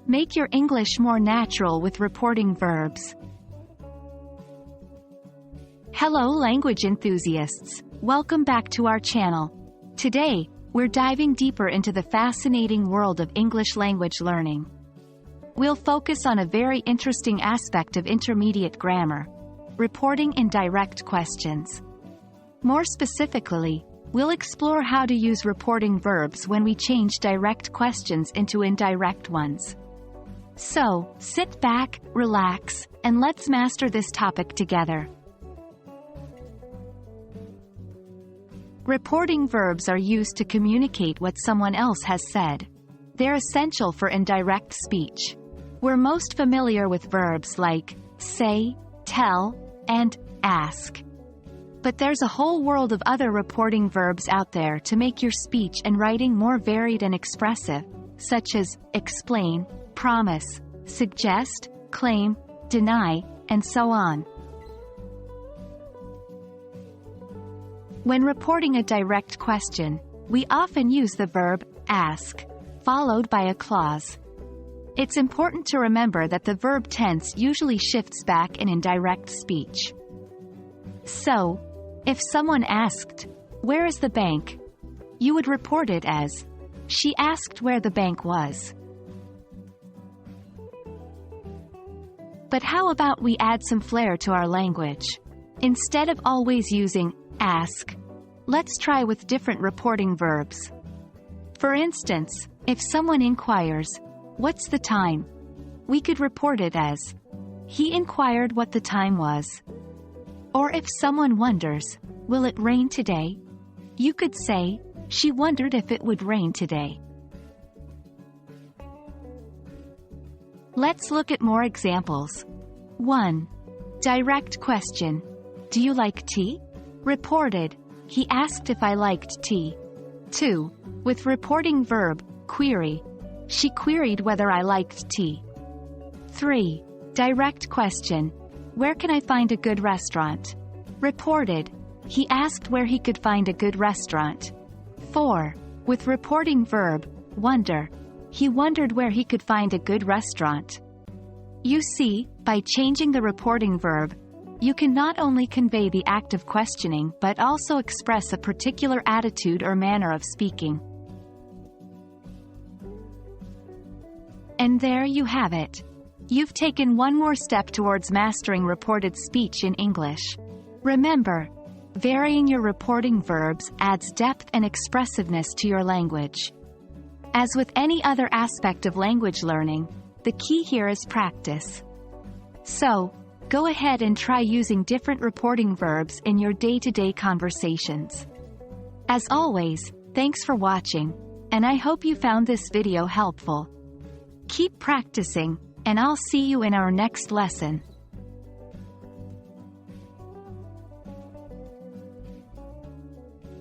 Make your English more natural with reporting verbs. Hello language enthusiasts, welcome back to our channel. Today, we're diving deeper into the fascinating world of English language learning. We'll focus on a very interesting aspect of intermediate grammar: reporting indirect questions. More specifically, we'll explore how to use reporting verbs when we change direct questions into indirect ones. So, sit back, relax, and let's master this topic together. Reporting verbs are used to communicate what someone else has said. They're essential for indirect speech. We're most familiar with verbs like say, tell, and ask. But there's a whole world of other reporting verbs out there to make your speech and writing more varied and expressive, such as explain, promise, suggest, claim, deny, and so on. When reporting a direct question, we often use the verb ask, followed by a clause. It's important to remember that the verb tense usually shifts back in indirect speech. So, if someone asked, "Where is the bank?" you would report it as, "She asked where the bank was." But how about we add some flair to our language? Instead of always using ask, let's try with different reporting verbs. For instance, if someone inquires, "What's the time?" we could report it as, "He inquired what the time was." Or if someone wonders, "Will it rain today?" you could say, "She wondered if it would rain today." Let's look at more examples. 1. Direct question. Do you like tea? Reported, he asked if I liked tea. 2. With reporting verb, query. She queried whether I liked tea. 3. Direct question. Where can I find a good restaurant? Reported, he asked where he could find a good restaurant. 4. With reporting verb, wonder. He wondered where he could find a good restaurant. You see, by changing the reporting verb, you can not only convey the act of questioning but also express a particular attitude or manner of speaking. And there you have it. You've taken one more step towards mastering reported speech in English. Remember, varying your reporting verbs adds depth and expressiveness to your language. As with any other aspect of language learning, the key here is practice. So, go ahead and try using different reporting verbs in your day-to-day conversations. As always, thanks for watching, and I hope you found this video helpful. Keep practicing, and I'll see you in our next lesson.